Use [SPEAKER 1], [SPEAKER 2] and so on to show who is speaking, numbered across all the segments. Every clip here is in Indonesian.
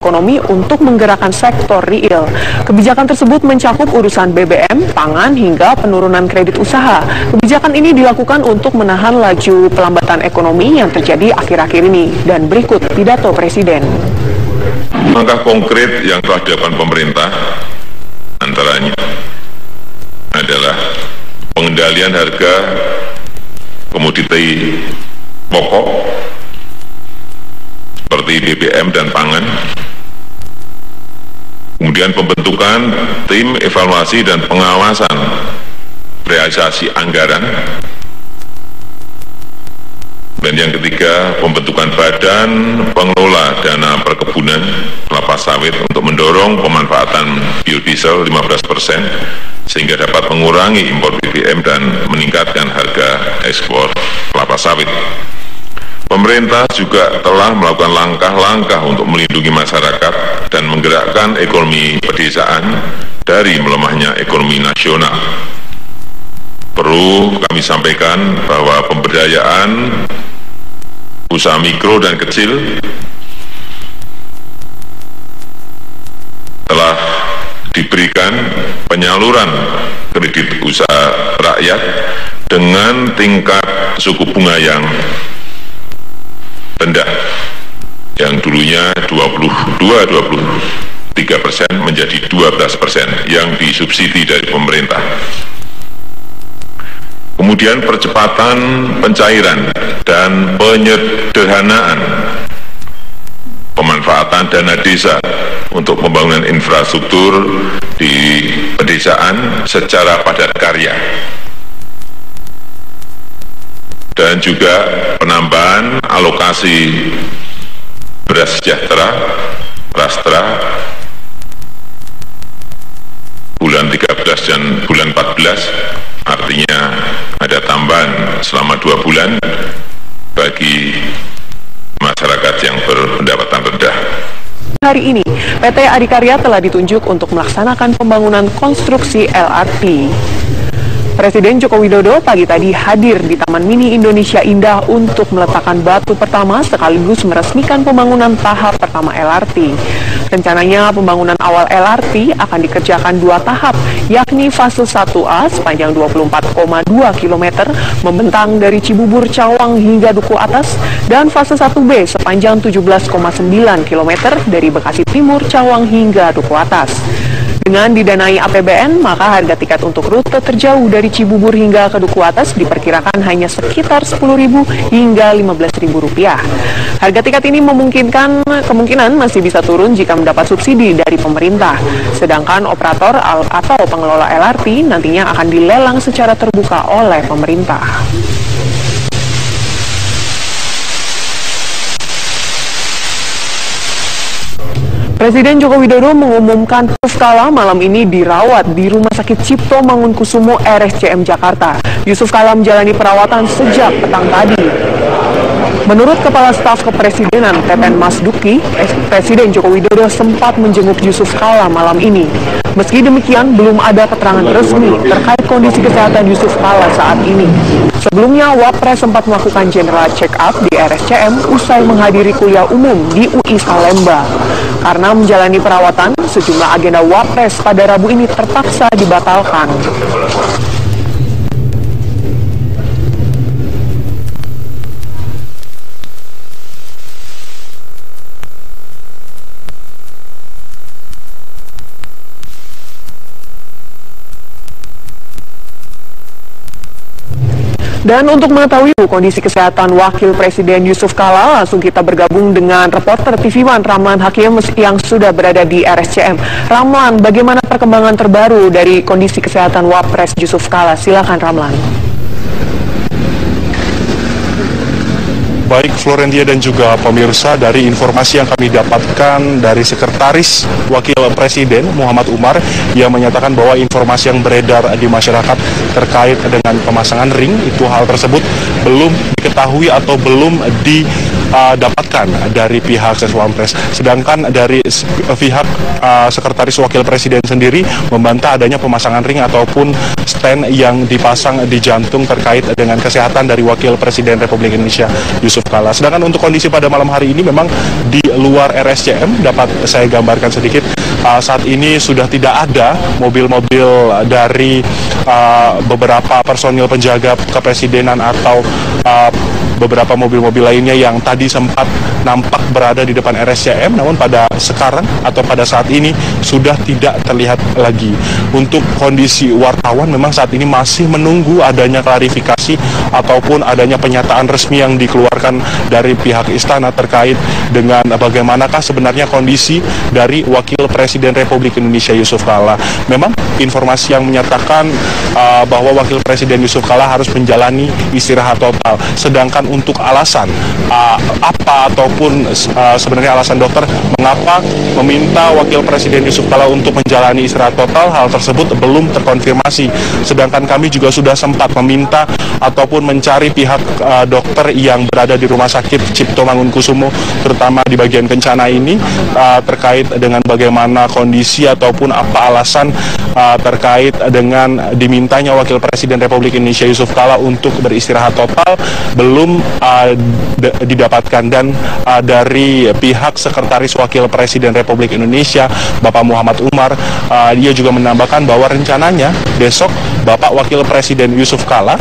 [SPEAKER 1] ekonomi untuk menggerakkan sektor real. Kebijakan tersebut mencakup urusan BBM, pangan, hingga penurunan kredit usaha. Kebijakan ini dilakukan untuk menahan laju pelambatan ekonomi yang terjadi akhir-akhir ini. Dan berikut pidato Presiden.
[SPEAKER 2] Langkah konkret yang telah dilakukan pemerintah antaranya adalah pengendalian harga komoditi pokok seperti BBM dan pangan, kemudian pembentukan tim evaluasi dan pengawasan realisasi anggaran, dan yang ketiga pembentukan badan pengelola dana perkebunan kelapa sawit untuk mendorong pemanfaatan biodiesel 15% sehingga dapat mengurangi impor BBM dan meningkatkan harga ekspor kelapa sawit. Pemerintah juga telah melakukan langkah-langkah untuk melindungi masyarakat dan menggerakkan ekonomi pedesaan dari melemahnya ekonomi nasional. Perlu kami sampaikan bahwa pemberdayaan usaha mikro dan kecil telah diberikan penyaluran kredit usaha rakyat dengan tingkat suku bunga yang rendah, yang dulunya 22-23% menjadi 12% yang disubsidi dari pemerintah. Kemudian percepatan pencairan dan penyederhanaan pemanfaatan dana desa untuk pembangunan infrastruktur di pedesaan secara padat karya, dan juga penambahan alokasi beras sejahtera Rastra bulan 13 dan bulan 14, artinya ada tambahan selama 2 bulan bagi masyarakat yang berpendapatan rendah.
[SPEAKER 1] Hari ini, PT Adikarya telah ditunjuk untuk melaksanakan pembangunan konstruksi LRT. Presiden Joko Widodo pagi tadi hadir di Taman Mini Indonesia Indah untuk meletakkan batu pertama sekaligus meresmikan pembangunan tahap pertama LRT. Rencananya pembangunan awal LRT akan dikerjakan 2 tahap, yakni fase 1A sepanjang 24,2 km membentang dari Cibubur Cawang hingga Duku Atas, dan fase 1B sepanjang 17,9 km dari Bekasi Timur Cawang hingga Duku Atas. Dengan didanai APBN, maka harga tiket untuk rute terjauh dari Cibubur hingga ke Duku Atas diperkirakan hanya sekitar Rp10.000 hingga Rp15.000. Harga tiket ini kemungkinan masih bisa turun jika mendapat subsidi dari pemerintah. Sedangkan operator atau pengelola LRT nantinya akan dilelang secara terbuka oleh pemerintah. Presiden Joko Widodo mengumumkan Yusuf Kala malam ini dirawat di Rumah Sakit Cipto Mangunkusumo RSCM Jakarta. Yusuf Kala menjalani perawatan sejak petang tadi. Menurut Kepala Staf Kepresidenan Teten Mas Duki, Presiden Joko Widodo sempat menjenguk Yusuf Kala malam ini. Meski demikian, belum ada keterangan resmi terkait kondisi kesehatan Yusuf Kala saat ini. Sebelumnya, Wapres sempat melakukan general check-up di RSCM usai menghadiri kuliah umum di UI Salemba. Karena menjalani perawatan, sejumlah agenda Wapres pada Rabu ini terpaksa dibatalkan. Dan untuk mengetahui kondisi kesehatan Wakil Presiden Yusuf Kala, langsung kita bergabung dengan reporter TV One Ramlan Hakim yang sudah berada di RSCM. Ramlan, bagaimana perkembangan terbaru dari kondisi kesehatan Wapres Yusuf Kala? Silakan Ramlan.
[SPEAKER 3] Baik Florentia dan juga pemirsa, dari informasi yang kami dapatkan dari Sekretaris Wakil Presiden Muhammad Umar, yang menyatakan bahwa informasi yang beredar di masyarakat terkait dengan pemasangan ring, itu hal tersebut belum diketahui atau belum dapatkan dari pihak Seswampres. Sedangkan dari pihak Sekretaris Wakil Presiden sendiri membantah adanya pemasangan ring ataupun stand yang dipasang di jantung terkait dengan kesehatan dari Wakil Presiden Republik Indonesia Yusuf Kala. Sedangkan untuk kondisi pada malam hari ini memang di luar RSCM dapat saya gambarkan sedikit. Saat ini sudah tidak ada mobil-mobil dari beberapa personil penjaga kepresidenan atau beberapa mobil-mobil lainnya yang tadi sempat nampak berada di depan RSCM, namun pada sekarang atau pada saat ini sudah tidak terlihat lagi. Untuk kondisi wartawan memang saat ini masih menunggu adanya klarifikasi ataupun adanya pernyataan resmi yang dikeluarkan dari pihak istana terkait dengan bagaimanakah sebenarnya kondisi dari Wakil Presiden Republik Indonesia Yusuf Kala. Memang informasi yang menyatakan bahwa Wakil Presiden Yusuf Kala harus menjalani istirahat total. Sedangkan untuk alasan apa ataupun sebenarnya alasan dokter mengapa meminta Wakil Presiden Yusuf Kala untuk menjalani istirahat total, hal tersebut belum terkonfirmasi. Sedangkan kami juga sudah sempat meminta ataupun mencari pihak dokter yang berada di Rumah Sakit Cipto Mangunkusumo, terutama di bagian kencana ini, terkait dengan bagaimana kondisi ataupun apa alasan terkait dengan dimintanya Wakil Presiden Republik Indonesia Yusuf Kala untuk beristirahat total belum didapatkan. Dan dari pihak Sekretaris Wakil Presiden Republik Indonesia Bapak Muhammad Umar, dia juga menambahkan bahwa rencananya besok Bapak Wakil Presiden Yusuf Kala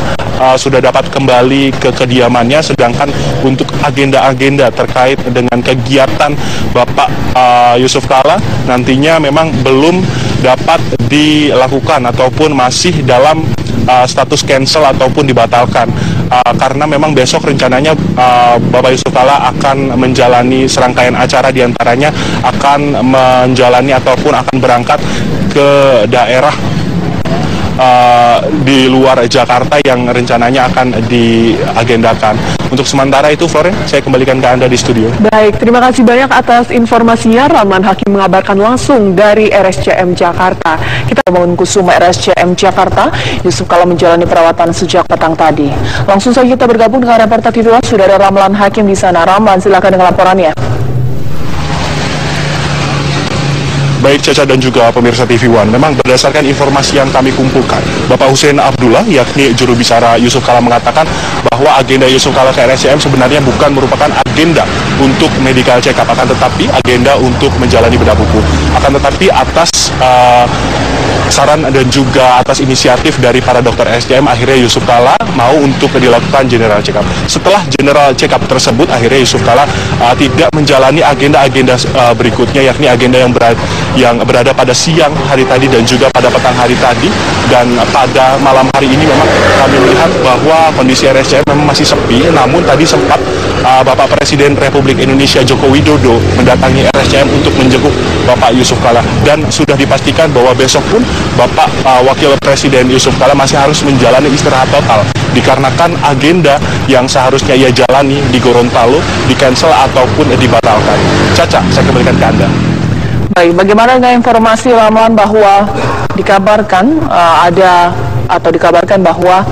[SPEAKER 3] sudah dapat kembali ke kediamannya, sedangkan untuk agenda-agenda terkait dengan kegiatan Bapak Yusuf Kala nantinya memang belum dapat dilakukan ataupun masih dalam status cancel ataupun dibatalkan, karena memang besok rencananya Bapak Yusuf Kala akan menjalani serangkaian acara, diantaranya akan menjalani ataupun akan berangkat ke daerah di luar Jakarta yang rencananya akan diagendakan. Untuk sementara itu, Flore, saya kembalikan ke Anda di studio.
[SPEAKER 1] Baik, terima kasih banyak atas informasinya. Ramlan Hakim mengabarkan langsung dari RSCM Jakarta. Kita bangun Kusuma RSCM Jakarta. Yusuf Kala menjalani perawatan sejak petang tadi. Langsung saja kita bergabung dengan reporter TV1, sudah ada Ramlan Hakim di sana. Ramlan, silakan dengan laporannya.
[SPEAKER 3] Baik Caca dan juga pemirsa TV One, memang berdasarkan informasi yang kami kumpulkan, Bapak Hussein Abdullah, yakni juru bicara Yusuf Kala, mengatakan bahwa agenda Yusuf Kala ke RSCM sebenarnya bukan merupakan agenda untuk medical check-up, akan tetapi agenda untuk menjalani bedah buku. Akan tetapi atas saran dan juga atas inisiatif dari para dokter RSCM, akhirnya Yusuf Kala mau untuk dilakukan general check-up. Setelah general check-up tersebut, akhirnya Yusuf Kala tidak menjalani agenda-agenda berikutnya, yakni agenda yang berada pada siang hari tadi dan juga pada petang hari tadi. Dan pada malam hari ini memang kami melihat bahwa kondisi RSCM memang masih sepi, namun tadi sempat Bapak Presiden Republik Indonesia Joko Widodo mendatangi RSCM untuk menjenguk Bapak Yusuf Kala, dan sudah dipastikan bahwa besok pun Bapak Wakil Presiden Yusuf Kala masih harus menjalani istirahat total dikarenakan agenda yang seharusnya ia jalani di Gorontalo di-cancel ataupun dibatalkan. Caca, saya kembalikan ke Anda.
[SPEAKER 1] Baik, bagaimana dengan informasi Ramlan bahwa dikabarkan dikabarkan bahwa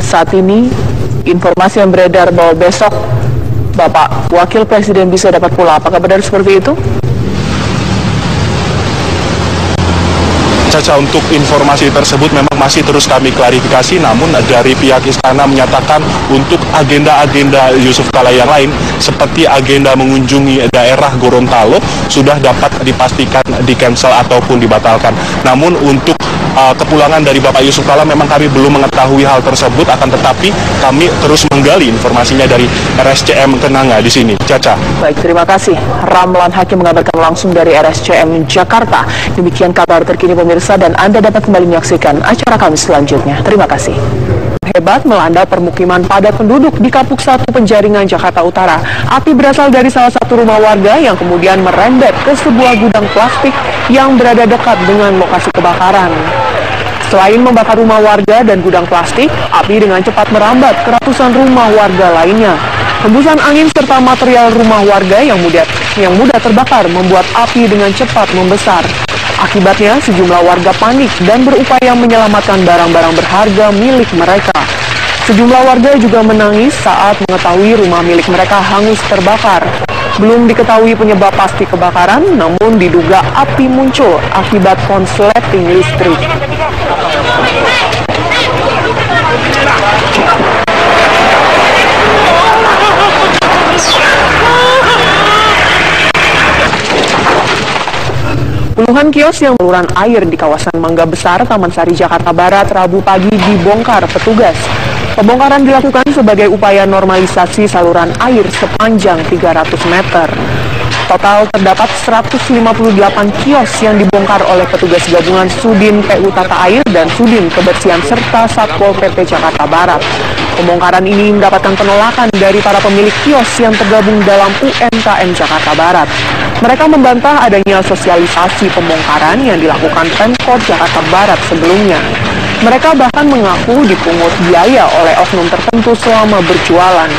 [SPEAKER 1] saat ini informasi yang beredar bahwa besok Bapak Wakil Presiden bisa dapat pulang, apakah benar seperti itu?
[SPEAKER 3] Caca, untuk informasi tersebut memang masih terus kami klarifikasi, namun dari pihak istana menyatakan untuk agenda-agenda Yusuf Kala yang lain seperti agenda mengunjungi daerah Gorontalo sudah dapat dipastikan di-cancel ataupun dibatalkan. Namun untuk kepulangan dari Bapak Yusuf Kala memang kami belum mengetahui hal tersebut, akan tetapi kami terus menggali informasinya dari RSCM Kenanga di sini. Caca.
[SPEAKER 1] Baik, terima kasih. Ramlan Hakim mengabarkan langsung dari RSCM Jakarta. Demikian kabar terkini pemirsa, dan Anda dapat kembali menyaksikan acara kami selanjutnya. Terima kasih. Hebat melanda permukiman padat penduduk di Kapuk 1 Penjaringan, Jakarta Utara. Api berasal dari salah satu rumah warga yang kemudian merembet ke sebuah gudang plastik yang berada dekat dengan lokasi kebakaran. Selain membakar rumah warga dan gudang plastik, api dengan cepat merambat ke ratusan rumah warga lainnya. Hembusan angin serta material rumah warga yang mudah terbakar membuat api dengan cepat membesar. Akibatnya, sejumlah warga panik dan berupaya menyelamatkan barang-barang berharga milik mereka. Sejumlah warga juga menangis saat mengetahui rumah milik mereka hangus terbakar. Belum diketahui penyebab pasti kebakaran, namun diduga api muncul akibat konsleting listrik. Puluhan kios yang saluran air di kawasan Mangga Besar, Taman Sari, Jakarta Barat, Rabu pagi dibongkar petugas. Pembongkaran dilakukan sebagai upaya normalisasi saluran air sepanjang 300 meter. Total terdapat 158 kios yang dibongkar oleh petugas gabungan Sudin PU Tata Air dan Sudin Kebersihan serta Satpol PP Jakarta Barat. Pembongkaran ini mendapatkan penolakan dari para pemilik kios yang tergabung dalam UMKM Jakarta Barat. Mereka membantah adanya sosialisasi pembongkaran yang dilakukan Pemkot Jakarta Barat sebelumnya. Mereka bahkan mengaku dipungut biaya oleh oknum tertentu selama berjualan.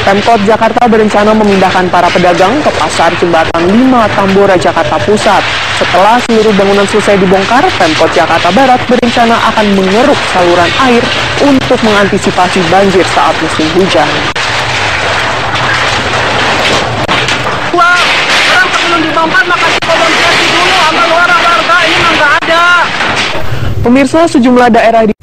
[SPEAKER 1] Pemkot Jakarta berencana memindahkan para pedagang ke Pasar Jembatan 5 Tambora, Jakarta Pusat. Setelah seluruh bangunan selesai dibongkar, Pemkot Jakarta Barat berencana akan mengeruk saluran air untuk mengantisipasi banjir saat musim hujan.
[SPEAKER 4] Orang sebelum dibongkar makasih konfirmasi dulu sama warga ini nggak ada.
[SPEAKER 1] Pemirsa, sejumlah daerah di